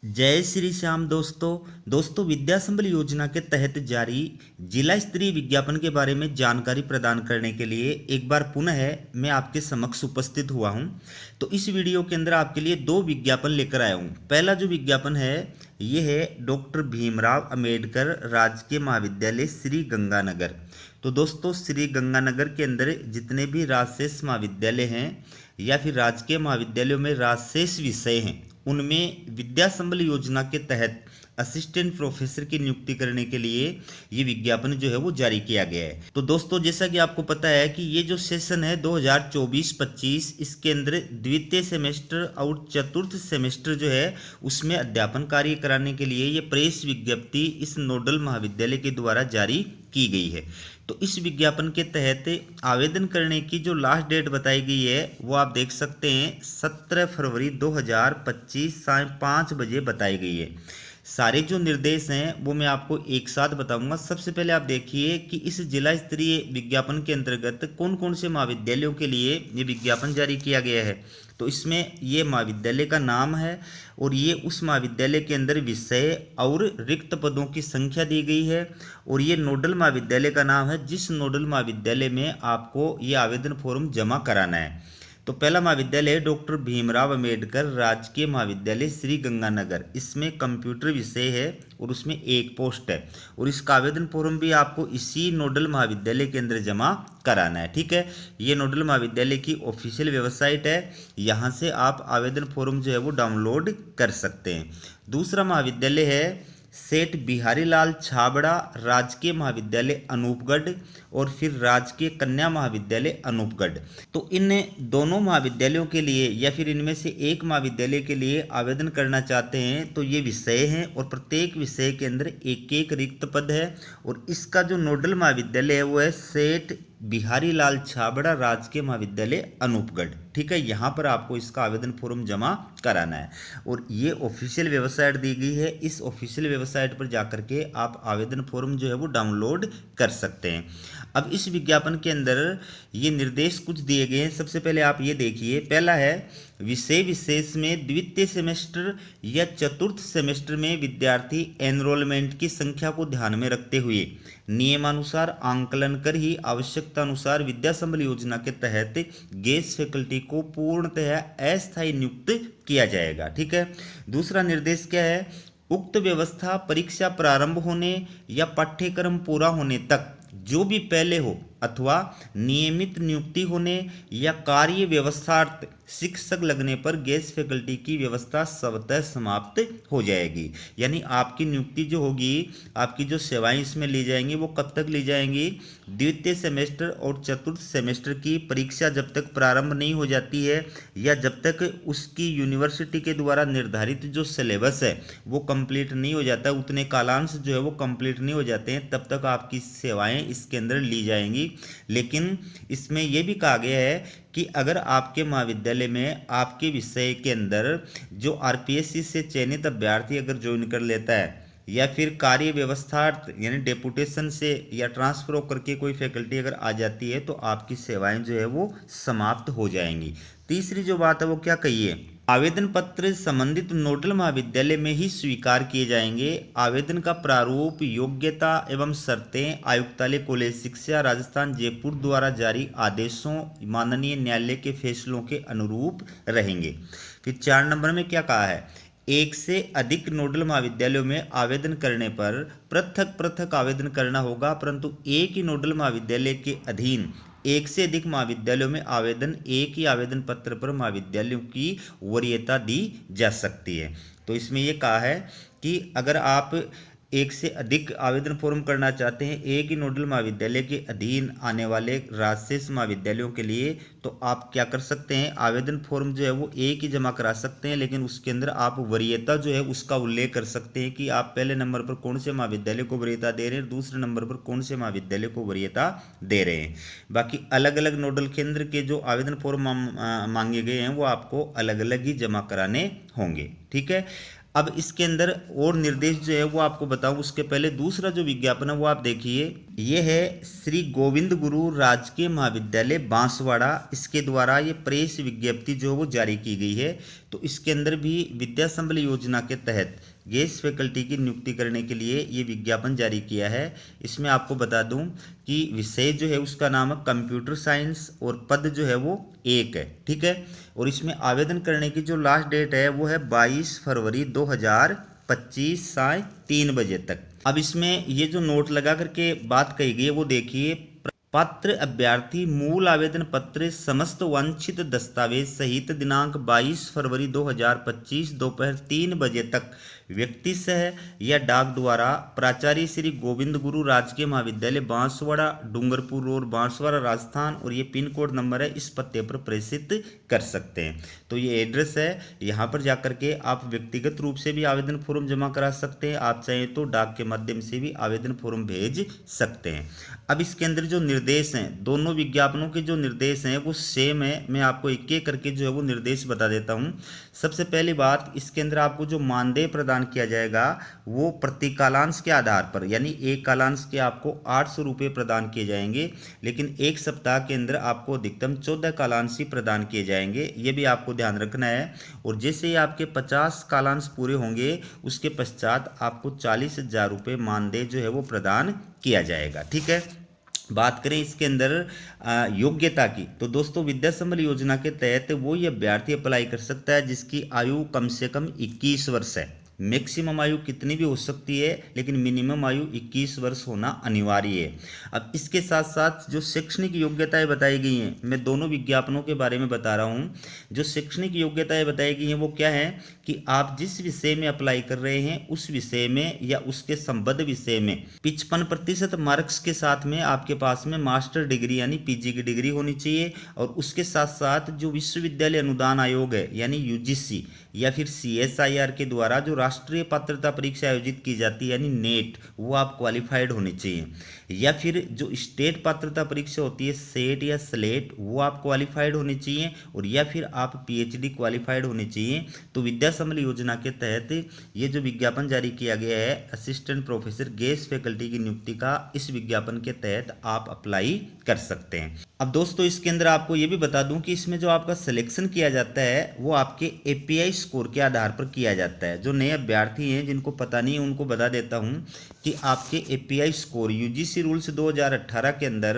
जय श्री श्याम दोस्तों विद्या संबल योजना के तहत जारी जिला स्तरीय विज्ञापन के बारे में जानकारी प्रदान करने के लिए एक बार पुनः मैं आपके समक्ष उपस्थित हुआ हूं। तो इस वीडियो के अंदर आपके लिए दो विज्ञापन लेकर आया हूं। पहला जो विज्ञापन है ये है डॉक्टर भीमराव अंबेडकर राजकीय महाविद्यालय श्री गंगानगर। तो दोस्तों श्री गंगानगर के अंदर जितने भी राजशेष महाविद्यालय हैं या फिर राजकीय महाविद्यालयों में राजशेष विषय हैं उनमें विद्या संबल योजना के तहत असिस्टेंट प्रोफेसर की नियुक्ति करने के लिए ये विज्ञापन जो है वो जारी किया गया है। तो दोस्तों जैसा कि आपको पता है कि ये जो सेशन है 2024-25 इसके अंदर द्वितीय सेमेस्टर और चतुर्थ सेमेस्टर जो है उसमें अध्यापन कार्य कराने के लिए ये प्रेस विज्ञप्ति इस नोडल महाविद्यालय के द्वारा जारी की गई है। तो इस विज्ञापन के तहत आवेदन करने की जो लास्ट डेट बताई गई है वो आप देख सकते हैं 17 फरवरी 2025 साय 5 बजे बताई गई है। सारे जो निर्देश हैं वो मैं आपको एक साथ बताऊंगा। सबसे पहले आप देखिए कि इस जिला स्तरीय विज्ञापन के अंतर्गत कौन कौन से महाविद्यालयों के लिए ये विज्ञापन जारी किया गया है। तो इसमें ये महाविद्यालय का नाम है और ये उस महाविद्यालय के अंदर विषय और रिक्त पदों की संख्या दी गई है और ये नोडल महाविद्यालय का नाम है जिस नोडल महाविद्यालय में आपको ये आवेदन फॉर्म जमा कराना है। तो पहला महाविद्यालय है डॉक्टर भीमराव अंबेडकर राजकीय महाविद्यालय श्री गंगानगर। इसमें कंप्यूटर विषय है और उसमें एक पोस्ट है और इसका आवेदन फॉर्म भी आपको इसी नोडल महाविद्यालय के अंदर जमा कराना है। ठीक है, ये नोडल महाविद्यालय की ऑफिशियल वेबसाइट है, यहाँ से आप आवेदन फॉर्म जो है वो डाउनलोड कर सकते हैं। दूसरा महाविद्यालय है सेठ बिहारी लाल छाबड़ा राजकीय महाविद्यालय अनूपगढ़ और फिर राजकीय कन्या महाविद्यालय अनूपगढ़। तो इन दोनों महाविद्यालयों के लिए या फिर इनमें से एक महाविद्यालय के लिए आवेदन करना चाहते हैं तो ये विषय हैं और प्रत्येक विषय के अंदर एक एक रिक्त पद है और इसका जो नोडल महाविद्यालय है वो है सेठ बिहारी लाल छाबड़ा राजकीय महाविद्यालय अनूपगढ़। ठीक है, यहाँ पर आपको इसका आवेदन फॉर्म जमा कराना है और ये ऑफिशियल वेबसाइट दी गई है। इस ऑफिशियल वेबसाइट पर जाकर के आप आवेदन फॉर्म जो है वो डाउनलोड कर सकते हैं। अब इस विज्ञापन के अंदर ये निर्देश कुछ दिए गए हैं। सबसे पहले आप ये देखिए, पहला है विषय विशेष में द्वितीय सेमेस्टर या चतुर्थ सेमेस्टर में विद्यार्थी एनरोलमेंट की संख्या को ध्यान में रखते हुए नियमानुसार आंकलन कर ही आवश्यकता अनुसार विद्या संबल योजना के तहत गेस्ट फैकल्टी को पूर्णतः अस्थायी नियुक्त किया जाएगा। ठीक है, दूसरा निर्देश क्या है, उक्त व्यवस्था परीक्षा प्रारंभ होने या पाठ्यक्रम पूरा होने तक जो भी पहले हो अथवा नियमित नियुक्ति होने या कार्य व्यवस्थार्थ शिक्षक लगने पर गेस्ट फैकल्टी की व्यवस्था स्वतः समाप्त हो जाएगी। यानी आपकी नियुक्ति जो होगी, आपकी जो सेवाएं इसमें ली जाएंगी वो कब तक ली जाएंगी, द्वितीय सेमेस्टर और चतुर्थ सेमेस्टर की परीक्षा जब तक प्रारंभ नहीं हो जाती है या जब तक उसकी यूनिवर्सिटी के द्वारा निर्धारित जो सिलेबस है वो कंप्लीट नहीं हो जाता, उतने कालांश जो है वो कंप्लीट नहीं हो जाते हैं, तब तक आपकी सेवाएं इसके अंदर ली जाएंगी। लेकिन इसमें यह भी कहा गया है कि अगर आपके महाविद्यालय में आपके विषय के अंदर जो आरपीएससी से चयनित अभ्यर्थी अगर ज्वाइन कर लेता है या फिर कार्य व्यवस्थार्थ यानी डेपुटेशन से या ट्रांसफर होकर के कोई फैकल्टी अगर आ जाती है तो आपकी सेवाएं जो है वो समाप्त हो जाएंगी। तीसरी जो बात है वो क्या कही है, आवेदन पत्र संबंधित नोडल महाविद्यालय में ही स्वीकार किए जाएंगे। आवेदन का प्रारूप, योग्यता एवं शर्तें आयुक्तालय कॉलेज शिक्षा राजस्थान जयपुर द्वारा जारी आदेशों माननीय न्यायालय के फैसलों के अनुरूप रहेंगे। फिर 4 नंबर में क्या कहा है, एक से अधिक नोडल महाविद्यालयों में आवेदन करने पर पृथक पृथक आवेदन करना होगा, परंतु एक ही नोडल महाविद्यालय के अधीन एक से अधिक महाविद्यालयों में आवेदन एक ही आवेदन पत्र पर महाविद्यालयों की वरीयता दी जा सकती है। तो इसमें यह कहा है कि अगर आप एक से अधिक आवेदन फॉर्म करना चाहते हैं एक ही नोडल महाविद्यालय के अधीन आने वाले राजशेष महाविद्यालयों के लिए तो आप क्या कर सकते हैं, आवेदन फॉर्म जो है वो एक ही जमा करा सकते हैं, लेकिन उसके अंदर आप वरीयता जो है उसका उल्लेख कर सकते हैं कि आप पहले नंबर पर कौन से महाविद्यालय को वरीयता दे रहे हैं, दूसरे नंबर पर कौन से महाविद्यालय को वरीयता दे रहे हैं। बाकी अलग अलग नोडल केंद्र के जो आवेदन फॉर्म मांगे गए हैं वो आपको अलग अलग ही जमा कराने होंगे। ठीक है, अब इसके अंदर और निर्देश जो है वो आपको बताऊं उसके पहले दूसरा जो विज्ञापन है वो आप देखिए, ये है श्री गोविंद गुरु राजकीय महाविद्यालय बांसवाड़ा। इसके द्वारा ये प्रेस विज्ञप्ति जो वो जारी की गई है। तो इसके अंदर भी विद्या संबल योजना के तहत गेस्ट फैकल्टी की नियुक्ति करने के लिए ये विज्ञापन जारी किया है। इसमें आपको बता दूं कि विषय जो है उसका नाम है कंप्यूटर साइंस और पद जो है वो 1 है, ठीक है। और इसमें आवेदन करने की जो लास्ट डेट है वो है 22 फरवरी 2025 साय 3 बजे तक। अब इसमें ये जो नोट लगा करके बात कही गई है वो देखिए, पात्र अभ्यर्थी मूल आवेदन पत्र समस्त वांछित दस्तावेज सहित दिनांक 22 फरवरी 2025 दोपहर 3 बजे तक व्यक्ति सह या डाक द्वारा प्राचार्य श्री गोविंद गुरु राजकीय महाविद्यालय बांसवाड़ा डूंगरपुर रोड बांसवाड़ा राजस्थान और ये पिन कोड नंबर है, इस पते पर प्रेषित कर सकते हैं। तो ये एड्रेस है, यहाँ पर जाकर के आप व्यक्तिगत रूप से भी आवेदन फॉर्म जमा करा सकते हैं, आप चाहें तो डाक के माध्यम से भी आवेदन फॉर्म भेज सकते हैं। अब इसके अंदर जो निर्देश हैं, दोनों विज्ञापनों के जो निर्देश हैं वो सेम है। मैं आपको एक एक करके जो है वो निर्देश बता देता हूँ। सबसे पहली बात, इसके अंदर आपको जो मानदेय प्रदान किया जाएगा वो प्रति कालांश के आधार पर, यानी एक कालांश के आपको 800 रुपये प्रदान किए जाएंगे, लेकिन एक सप्ताह के अंदर आपको अधिकतम 14 कालांश ही प्रदान किए जाएंगे, ये भी आपको ध्यान रखना है। और जैसे ही आपके 50 कालांश पूरे होंगे उसके पश्चात आपको 40,000 रुपये मानदेय जो है वो प्रदान किया जाएगा, ठीक है। बात करें इसके अंदर योग्यता की, तो दोस्तों विद्या संबल योजना के तहत वो ये अभ्यर्थी अप्लाई कर सकता है जिसकी आयु कम से कम 21 वर्ष है। मैक्सिमम आयु कितनी भी हो सकती है, लेकिन मिनिमम आयु 21 वर्ष होना अनिवार्य है। अब इसके साथ साथ जो शैक्षणिक योग्यताएं बताई गई हैं, मैं दोनों विज्ञापनों के बारे में बता रहा हूं। जो शैक्षणिक योग्यताएं बताई गई हैं वो क्या है कि आप जिस विषय में अप्लाई कर रहे हैं उस विषय में या उसके संबद्ध विषय में 55% मार्क्स के साथ में आपके पास में मास्टर डिग्री यानी पीजी की डिग्री होनी चाहिए। और उसके साथ साथ जो विश्वविद्यालय अनुदान आयोग है यानी यूजीसी या फिर सीएसआईआर के द्वारा जो राष्ट्रीय पात्रता परीक्षा आयोजित की जाती है यानी नेट, वो आप क्वालिफाइड होने चाहिए। या फिर जो स्टेट पात्रता परीक्षा होती है सेट या स्लेट, वो आप क्वालिफाइड होने चाहिए। और या फिर आप पीएचडी क्वालिफाइड होने चाहिए। तो विद्या संबल योजना के तहत ये जो विज्ञापन जारी किया गया है असिस्टेंट प्रोफेसर गेस्ट फैकल्टी की नियुक्ति का, इस विज्ञापन के तहत आप अप्लाई कर सकते हैं। अब दोस्तों इसके अंदर आपको ये भी बता दूं कि इसमें जो आपका सिलेक्शन किया जाता है वो आपके एपीआई स्कोर के आधार पर किया जाता है। जो नए अभ्यर्थी हैं जिनको पता नहीं है उनको बता देता हूं कि आपके एपीआई स्कोर यूजीसी रूल्स 2018 के अंदर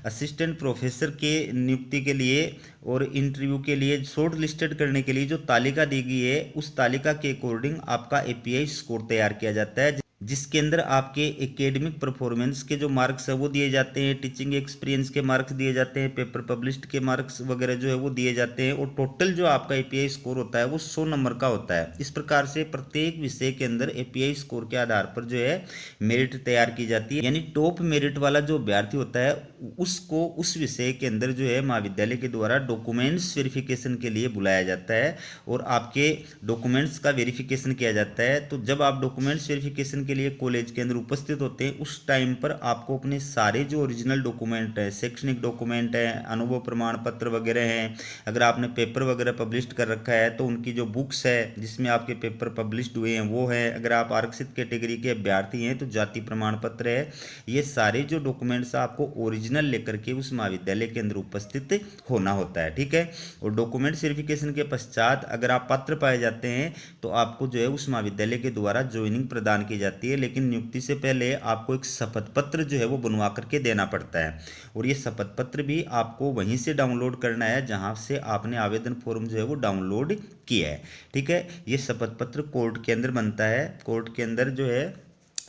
असिस्टेंट प्रोफेसर के नियुक्ति के लिए और इंटरव्यू के लिए शॉर्ट लिस्टेड करने के लिए जो तालिका दी गई है उस तालिका के अकॉर्डिंग आपका एपीआई स्कोर तैयार किया जाता है, जिसके अंदर आपके एकेडमिक परफॉर्मेंस के जो मार्क्स है वो दिए जाते हैं, टीचिंग एक्सपीरियंस के मार्क्स दिए जाते हैं, पेपर पब्लिश्ड के मार्क्स वगैरह जो है वो दिए जाते हैं। और टोटल जो आपका एपीआई स्कोर होता है वो 100 नंबर का होता है। इस प्रकार से प्रत्येक विषय के अंदर एपीआई स्कोर के आधार पर जो है मेरिट तैयार की जाती है, यानी टॉप मेरिट वाला जो अभ्यर्थी होता है उसको उस विषय के अंदर जो है महाविद्यालय के द्वारा डॉक्यूमेंट्स वेरिफिकेशन के लिए बुलाया जाता है और आपके डॉक्यूमेंट्स का वेरिफिकेशन किया जाता है। तो जब आप डॉक्यूमेंट्स वेरिफिकेशन के लिए कॉलेज के अंदर उपस्थित होते हैं उस टाइम पर आपको अपने सारे जो ओरिजिनल डॉक्यूमेंट है, शैक्षणिक डॉक्यूमेंट है, अनुभव प्रमाण पत्र वगैरह हैं, अगर आपने पेपर वगैरह पब्लिश कर रखा है तो उनकी जो बुक्स है जिसमें आपके पेपर पब्लिश्ड हुए हैं वो है, अगर आप आरक्षित कैटेगरी के अभ्यर्थी हैं तो जाति प्रमाण पत्र है। ये सारे जो डॉक्यूमेंट्स आपको ओरिजिनल लेकर के उस महाविद्यालय के अंदर उपस्थित होना होता है, ठीक है। और डॉक्यूमेंट्स वेरिफिकेशन के पश्चात अगर आप पात्र पाए जाते हैं तो आपको जो है उस महाविद्यालय के द्वारा ज्वाइनिंग प्रदान की जाती है। लेकिन नियुक्ति से पहले आपको एक शपथ पत्र जो है वो बनवा करके देना पड़ता है और ये शपथ पत्र भी आपको वहीं से डाउनलोड करना है जहां से आपने आवेदन फॉर्म जो है वो डाउनलोड किया है, ठीक है। ये शपथ पत्र कोर्ट के अंदर बनता है, कोर्ट के अंदर जो है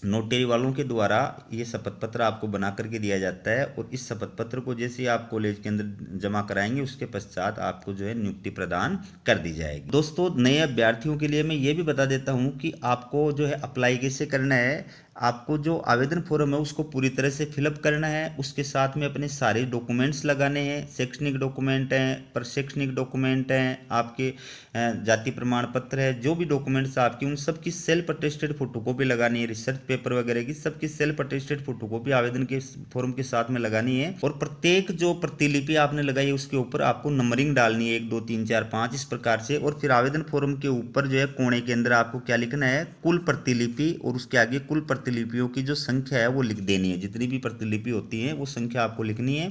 नोटरी वालों के द्वारा ये शपथ पत्र आपको बना करके दिया जाता है और इस शपथ पत्र को जैसे ही आप कॉलेज के अंदर जमा कराएंगे उसके पश्चात आपको जो है नियुक्ति प्रदान कर दी जाएगी। दोस्तों नए अभ्यर्थियों के लिए मैं ये भी बता देता हूँ कि आपको जो है अप्लाई कैसे करना है। आपको जो आवेदन फॉर्म है उसको पूरी तरह से फिलअप करना है, उसके साथ में अपने सारे डॉक्यूमेंट्स लगाने हैं, शैक्षणिक डॉक्यूमेंट हैं, प्रशैक्षणिक डॉक्यूमेंट हैं, आपके जाति प्रमाण पत्र है, जो भी डॉक्यूमेंट्स आपकी उन सब की सेल्फ अटेस्टेड फोटोकॉपी लगानी है, रिसर्च पेपर वगैरह की सबकी सेल्फ अटेस्टेड फोटोकॉपी आवेदन के फॉर्म के साथ में लगानी है। और प्रत्येक जो प्रतिलिपि आपने लगाई है उसके ऊपर आपको नंबरिंग डालनी है 1 2 3 4 5 इस प्रकार से। और फिर आवेदन फॉर्म के ऊपर जो है कोने के अंदर आपको क्या लिखना है, कुल प्रतिलिपि और उसके आगे कुल प्रतिलिपियों की जो संख्या है वो लिख देनी है। जितनी भी प्रतिलिपि होती हैं वो संख्या आपको लिखनी है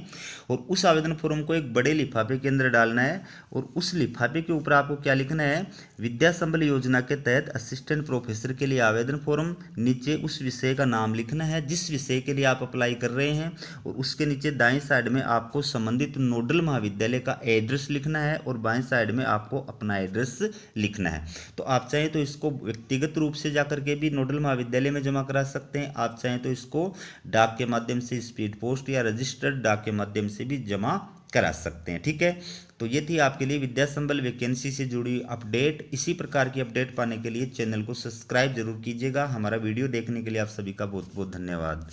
और उस आवेदन फॉर्म को एक बड़े लिफाफे के अंदर डालना है और उस लिफाफे के ऊपर आपको क्या लिखना है, विद्या संबल योजना के तहत असिस्टेंट प्रोफेसर के लिए आवेदन फॉर्म, नीचे उस विषय का नाम लिखना है जिस विषय के लिए आप अप्लाई कर रहे हैं और उसके नीचे दाएं साइड में आपको संबंधित नोडल महाविद्यालय का एड्रेस लिखना है और बाएं साइड में आपको अपना एड्रेस लिखना है। तो आप चाहें तो इसको व्यक्तिगत रूप से जाकर के भी नोडल महाविद्यालय में जमा करा सकते हैं, आप चाहें तो इसको डाक के माध्यम से, स्पीड पोस्ट या रजिस्टर्ड डाक के माध्यम से भी जमा करा सकते हैं। ठीक है, तो ये थी आपके लिए विद्या संबल वैकेंसी से जुड़ी अपडेट। इसी प्रकार की अपडेट पाने के लिए चैनल को सब्सक्राइब जरूर कीजिएगा। हमारा वीडियो देखने के लिए आप सभी का बहुत बहुत धन्यवाद।